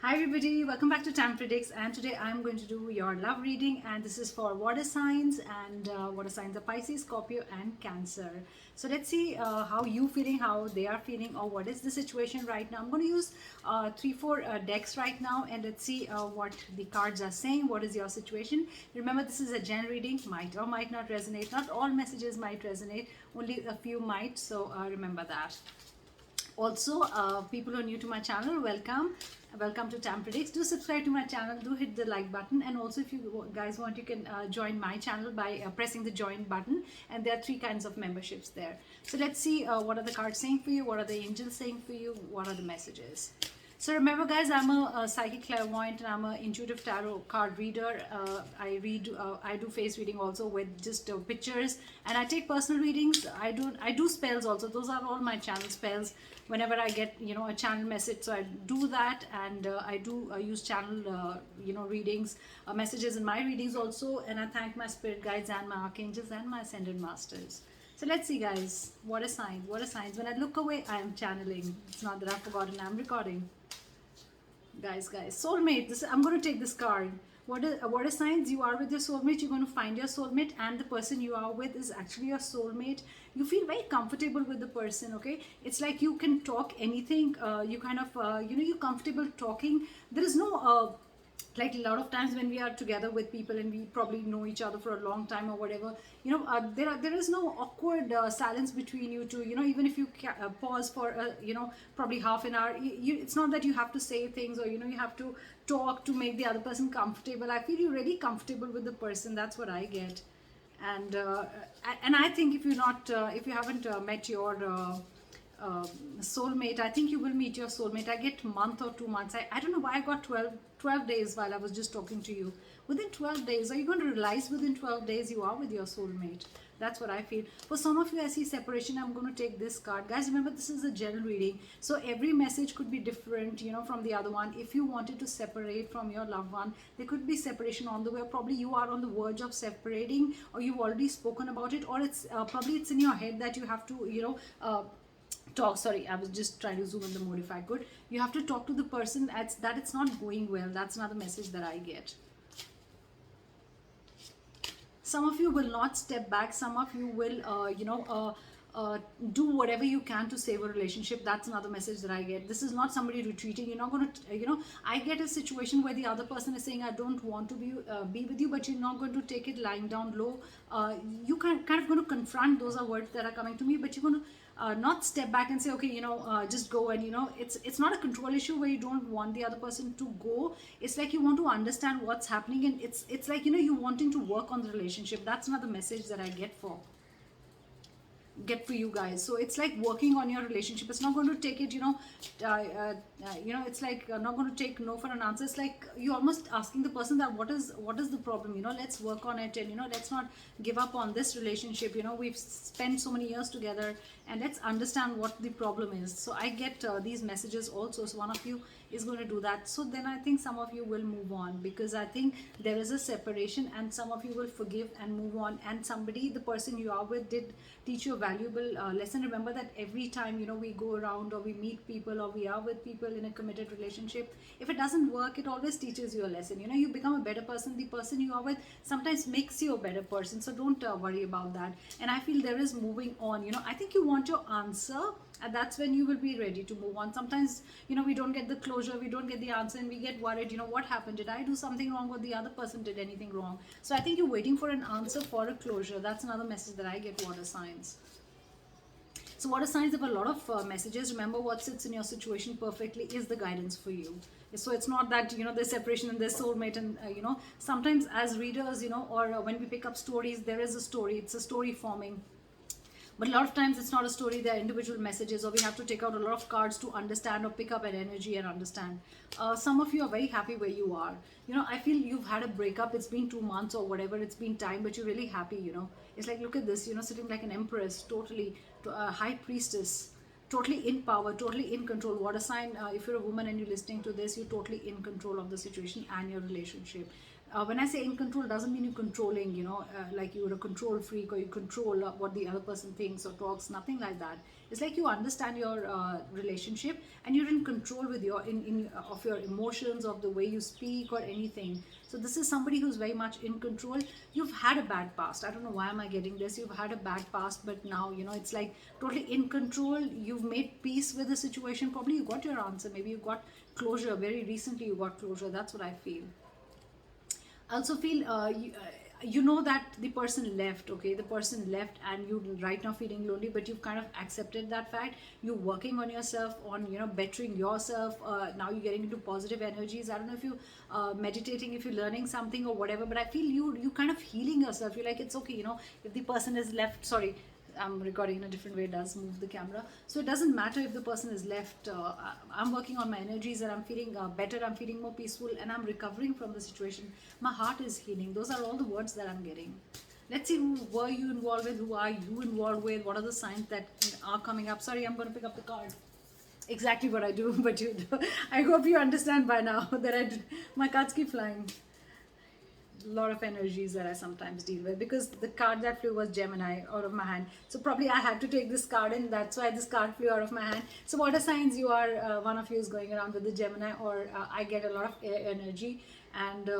Hi everybody, welcome back to Time Predicts, and today I'm going to do your love reading, and this is for water signs, and water signs are Pisces, Scorpio and Cancer. So let's see how you feeling, how they are feeling, or what is the situation right now. I'm going to use four decks right now, and let's see what the cards are saying. What is your situation? Remember, this is a general reading, might or might not resonate. Not all messages might resonate, only a few might, so remember that. Also, people who are new to my channel, welcome to Tam Predicts. Do subscribe to my channel, do hit the like button, and also if you guys want, you can join my channel by pressing the join button, and there are three kinds of memberships there. So let's see what are the cards saying for you, what are the angels saying for you, what are the messages. So remember guys, I'm a psychic clairvoyant and I'm an intuitive tarot card reader. I do face reading also with just pictures, and I take personal readings. I do spells also. Those are all my channel spells. Whenever I get a channel message, so I do that, and I do use channel readings, messages in my readings also, and I thank my spirit guides and my archangels and my ascended masters. So let's see guys, what are signs? What are signs? When I look away, I am channeling. It's not that I've forgotten, I'm recording. Guys, soulmate. I'm going to take this card. What are signs? You are with your soulmate. You're going to find your soulmate, and the person you are with is actually your soulmate. You feel very comfortable with the person. Okay, it's like you can talk anything. You kind of you're comfortable talking. There is no like a lot of times when we are together with people and we probably know each other for a long time or whatever, there is no awkward silence between you two. Even if you pause for probably half an hour, it's not that you have to say things, or you have to talk to make the other person comfortable. I feel you're really comfortable with the person. That's what I get. And I think if you haven't met your soulmate, I think you will meet your soulmate. I get month or 2 months. I don't know why I got 12 days while I was just talking to you. Within 12 days, are you going to realize within 12 days you are with your soulmate? That's what I feel. For some of you, I see separation. I'm going to take this card. Guys, remember, this is a general reading. So every message could be different, from the other one. If you wanted to separate from your loved one, there could be separation on the way. Probably you are on the verge of separating, or you've already spoken about it, or it's probably it's in your head that you have to, talk. Sorry, I was just trying to zoom in the mode if I could. You have to talk to the person that it's not going well. That's another message that I get. Some of you will not step back. Some of you will do whatever you can to save a relationship. That's another message that I get. This is not somebody retreating. You're not going to I get a situation where the other person is saying, I don't want to be with you, but you're not going to take it lying down low. You kind of going to confront. Those are words that are coming to me, but you're going to not step back and say, okay, just go. And it's not a control issue where you don't want the other person to go. It's like you want to understand what's happening, and it's like you wanting to work on the relationship. That's another message that I get for you guys. So it's like working on your relationship. It's not going to take it, it's like not going to take no for an answer. It's like you almost asking the person that what is the problem, let's work on it, and let's not give up on this relationship. We've spent so many years together, and let's understand what the problem is. So I get these messages also. So one of you is going to do that. So then I think some of you will move on, because I think there is a separation, and some of you will forgive and move on, and the person you are with did teach you a valuable lesson. Remember that every time we go around, or we meet people, or we are with people in a committed relationship, if it doesn't work, it always teaches you a lesson. You become a better person. The person you are with sometimes makes you a better person. So don't worry about that. And I feel there is moving on. I think you want your answer, and that's when you will be ready to move on. Sometimes we don't get the closure, we don't get the answer, and we get worried. What happened? Did I do something wrong, or the other person did anything wrong? So I think you're waiting for an answer, for a closure. That's another message that I get, water signs. So water signs have a lot of messages. Remember, what sits in your situation perfectly is the guidance for you. So it's not that there's separation and there's soulmate, and sometimes as readers, or when we pick up stories, there is a story. It's a story forming. But a lot of times it's not a story, they're individual messages, or we have to take out a lot of cards to understand, or pick up an energy and understand. Some of you are very happy where you are. I feel you've had a breakup. It's been 2 months or whatever, it's been time, but you're really happy. It's like, look at this, sitting like an empress, totally high priestess, totally in power, totally in control. Water sign, if you're a woman and you're listening to this, you're totally in control of the situation and your relationship. When I say in control, doesn't mean you controlling, like you're a control freak or you control what the other person thinks or talks, nothing like that. It's like you understand your relationship and you're in control with of your emotions, of the way you speak or anything. So this is somebody who's very much in control. You've had a bad past. I don't know why am I getting this. You've had a bad past, but now, it's like totally in control. You've made peace with the situation. Probably you got your answer. Maybe you got closure. Very recently you got closure. That's what I feel. I also feel you know that the person left, okay? The person left, and you right now feeling lonely, but you've kind of accepted that fact. You're working on yourself, on bettering yourself. Now you're getting into positive energies. I don't know if you meditating, if you're learning something or whatever, but I feel you kind of healing yourself. You're like, it's okay, if the person is left. Sorry, I'm recording in a different way, it does move the camera. So it doesn't matter if the person is left. I'm working on my energies and I'm feeling better, I'm feeling more peaceful, and I'm recovering from the situation. My heart is healing. Those are all the words that I'm getting. Let's see, who were you involved with? Who are you involved with? What are the signs that are coming up? Sorry, I'm going to pick up the card. Exactly what I do, but I hope you understand by now that my cards keep flying. Lot of energies that I sometimes deal with, because the card that flew was Gemini out of my hand. So probably I had to take this card, and that's why this card flew out of my hand. So water signs, you are one of you is going around with the Gemini, or I get a lot of air energy, and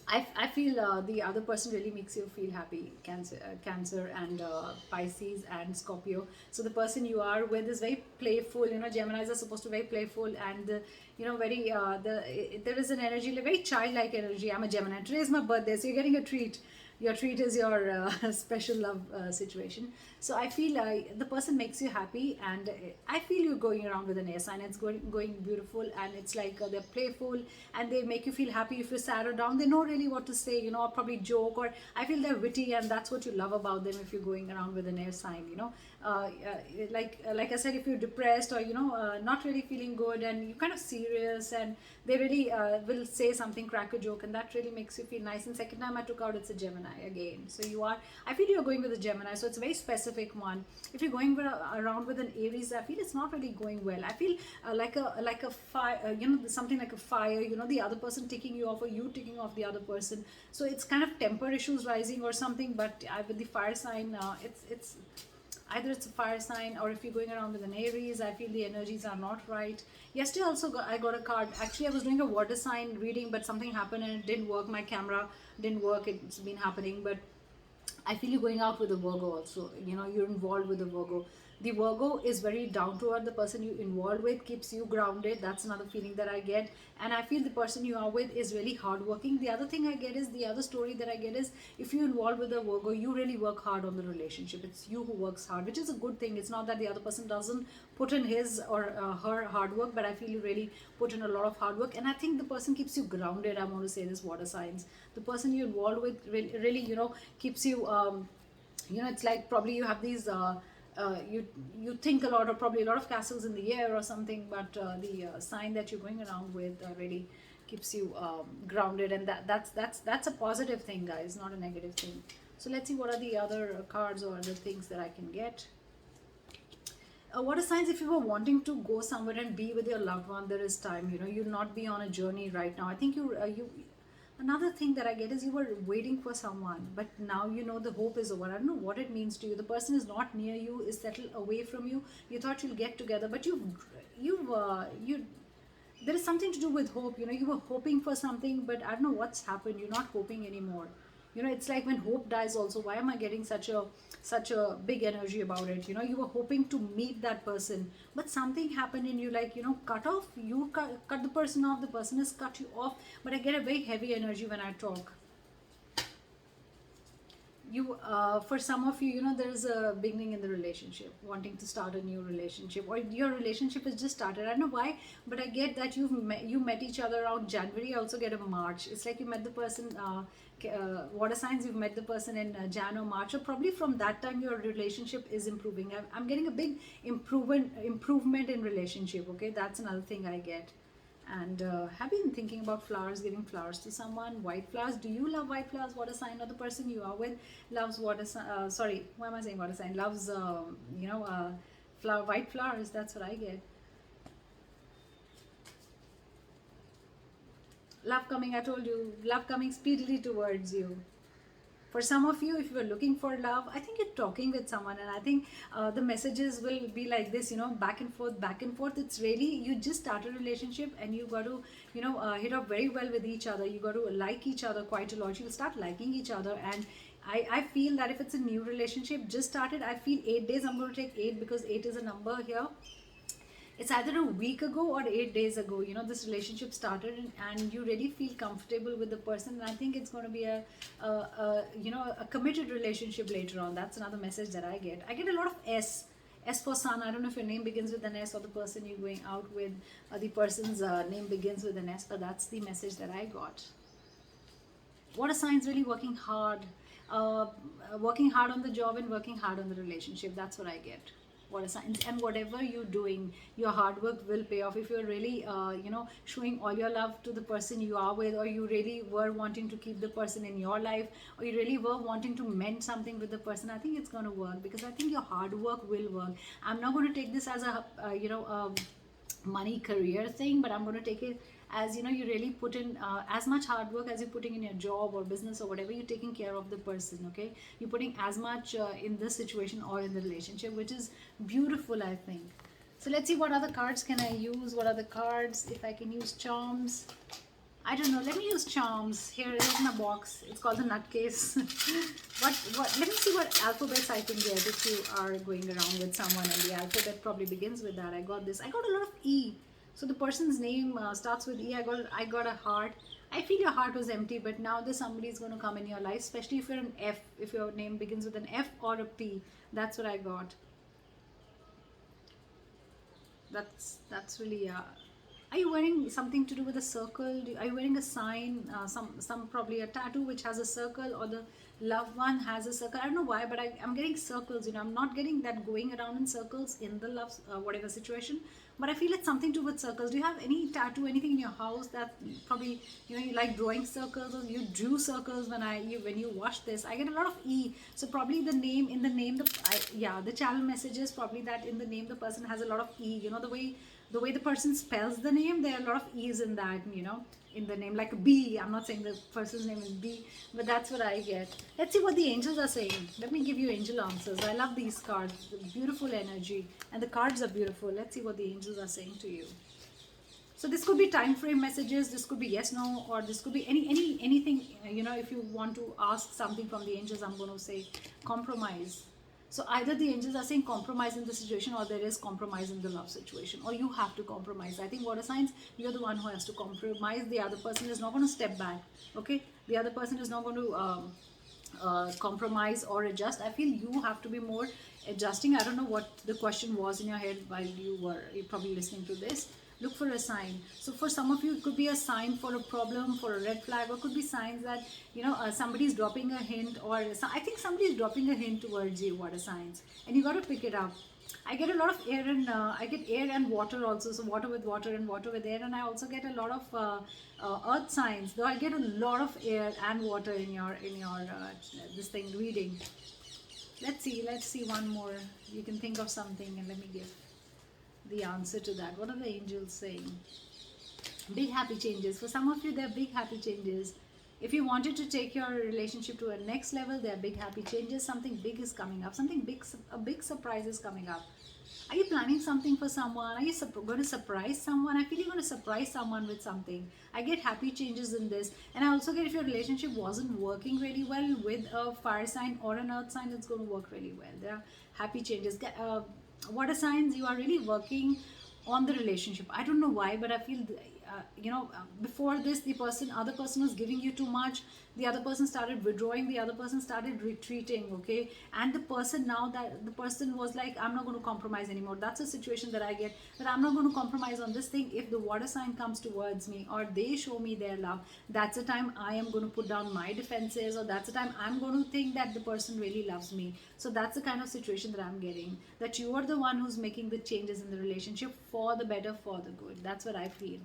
I feel the other person really makes you feel happy. Cancer and Pisces and Scorpio. So the person you are with is very playful. Geminis are supposed to be very playful, and very there is an energy, like very childlike energy. I'm a Gemini. Today is my birthday, so you're getting a treat. Your treat is your special love situation. So I feel the person makes you happy, and I feel you're going around with an air sign. It's going beautiful, and it's like they're playful, and they make you feel happy. If you're sad or down, they know really what to say, or probably joke, or I feel they're witty, and that's what you love about them if you're going around with an air sign. Like I said, if you're depressed or not really feeling good, and you're kind of serious, and they really will say something, crack a joke, and that really makes you feel nice. And second time I took out, it's a Gemini again. So I feel you're going with a Gemini, so it's a very specific one. If you're going around with an Aries, I feel it's not really going well. I feel like a fire, something like a fire, the other person taking you off, or you taking off the other person. So it's kind of temper issues rising or something. But with the fire sign, it's either it's a fire sign, or if you're going around with an Aries, I feel the energies are not right. Yesterday also I got a card. Actually, I was doing a water sign reading, but something happened and it didn't work. My camera didn't work. It's been happening, but I feel you're going out with a Virgo also. You're involved with a Virgo. The Virgo is very down to earth. The person you involved with keeps you grounded. That's another feeling that I get. And I feel the person you are with is really hardworking. The other thing I get is, the other story that I get is, if you're involved with a Virgo, you really work hard on the relationship. It's you who works hard, which is a good thing. It's not that the other person doesn't put in his or her hard work, but I feel you really put in a lot of hard work. And I think the person keeps you grounded. I want to say this, water signs. The person you're involved with really, keeps you, it's like probably you have these you think a lot, or probably a lot of castles in the air or something, but the sign that you're going around with really keeps you grounded, and that's a positive thing, guys, not a negative thing. So let's see what are the other cards or other things that I can get. What are signs? If you were wanting to go somewhere and be with your loved one, there is time. You'll not be on a journey right now. I think you another thing that I get is, you were waiting for someone, but now the hope is over. I don't know what it means to you. The person is not near you, is settled away from you. You thought you'll get together, but you there is something to do with hope. You were hoping for something, but I don't know what's happened. You're not hoping anymore. It's like when hope dies also. Why am I getting such a big energy about it? You were hoping to meet that person, but something happened and you, like, cut off. You cut the person off. The person has cut you off. But I get a very heavy energy when I talk. For some of you, there is a beginning in the relationship, wanting to start a new relationship, or your relationship has just started. I don't know why, but I get that you met each other around January. I also get a March. It's like you met the person, water signs, you've met the person in Jan or March, or probably from that time your relationship is improving. I'm getting a big improvement in relationship. Okay, that's another thing I get. And have you been thinking about flowers, giving flowers to someone? White flowers. Do you love white flowers? Water sign, or the person you are with loves water sign? Sorry, why am I saying water sign? Loves, white flowers. That's what I get. Love coming, I told you, love coming speedily towards you. For some of you, if you're looking for love, I think you're talking with someone, and I think the messages will be like this, back and forth, back and forth. It's really, you just start a relationship and you got to, hit up very well with each other. You got to like each other quite a lot. You'll start liking each other. And I feel that if it's a new relationship just started, I feel 8 days. I'm going to take 8 because 8 is a number here. It's either a week ago or 8 days ago, this relationship started, and you really feel comfortable with the person. And I think it's going to be a committed relationship later on. That's another message that I get a lot of S for sun. I don't know if your name begins with an S or the person you're going out with, the person's name begins with an S, but that's the message that I got. Water signs really uh, working hard on the job and working hard on the relationship. That's what I get. Water signs, and whatever you're doing, your hard work will pay off. If you're really, showing all your love to the person you are with, or you really were wanting to keep the person in your life, or you really were wanting to mend something with the person, I think it's going to work, because I think your hard work will work. I'm not going to take this as a, money career thing, but I'm going to take it as, you really put in as much hard work as you're putting in your job or business or whatever. You're taking care of the person, okay? You're putting as much in this situation or in the relationship, which is beautiful, I think. So let's see, what other cards can I use. What other cards, if I can use charms. I don't know. Let me use charms. Here it is in a box. It's called the nutcase. what? Let me see what alphabets I can get if you are going around with someone, and the alphabet probably begins with that. I got this. I got a lot of E. So the person's name starts with E. I got a heart. I feel your heart was empty, but now there's somebody is going to come in your life, especially if you're an F. If your name begins with an F or a P, that's what I got. That's really are you wearing something to do with a circle? Are you wearing a sign? Some probably a tattoo which has a circle, or the loved one has a circle. I don't know why, but I'm getting circles. I'm not getting that going around in circles in the love whatever situation. But I feel it's something to do with circles. Do you have any tattoo, anything in your house that probably, you like drawing circles, or you drew circles when you watched this? I get a lot of E. So probably the name, in the name, the channel messages probably that in the name the person has a lot of E. The way the person spells the name, there are a lot of E's in that, in the name, like B. I'm not saying the person's name is B, but that's what I get. Let's see what the angels are saying. Let me give you angel answers. I love these cards, the beautiful energy, and the cards are beautiful. Let's see what the angels are saying to you. So this could be time frame messages, this could be yes, no, or this could be anything, if you want to ask something from the angels, I'm going to say compromise. So either the angels are saying compromise in the situation, or there is compromise in the love situation, or you have to compromise. I think water signs, you're the one who has to compromise. The other person is not going to step back, okay? The other person is not going to compromise or adjust. I feel you have to be more adjusting. I don't know what the question was in your head while you're probably listening to this. Look for a sign. So for some of you, it could be a sign for a problem, for a red flag, or could be signs that somebody's dropping a hint, or I think somebody's dropping a hint towards you. What are signs? And you got to pick it up. I get a lot of air, and I get air and water also. So water with water and water with air, and I also get a lot of earth signs. Though I get a lot of air and water in your this thing reading. Let's see one more. You can think of something, and let me give the answer to that. What are the angels saying? Big happy changes. For some of you, they're big happy changes. If you wanted to take your relationship to a next level, there are big happy changes. Something big is coming up. Something big, a big surprise is coming up. Are you planning something for someone? Are you going to surprise someone? I feel you're going to surprise someone with something. I get happy changes in this. And I also get, if your relationship wasn't working really well with a fire sign or an earth sign, it's going to work really well. There are happy changes. Water signs, you are really working on the relationship. I don't know why, but I feel before this, the other person was giving you too much. The other person started withdrawing, the other person started retreating, okay? And the person, now that the person was like, I'm not going to compromise anymore. That's a situation that I get, that I'm not going to compromise on this thing. If the water sign comes towards me, or they show me their love, that's the time I am going to put down my defenses, or that's the time I'm going to think that the person really loves me. So that's the kind of situation that I'm getting, that you are the one who's making the changes in the relationship for the better, for the good. That's what I feel.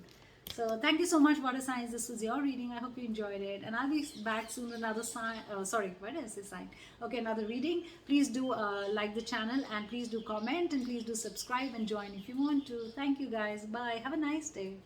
So thank you so much, water signs. This was your reading. I hope you enjoyed it, and I'll be back soon with another sign. What is this sign? Okay, another reading. Please do like the channel, and please do comment, and please do subscribe and join if you want to. Thank you guys. Bye. Have a nice day.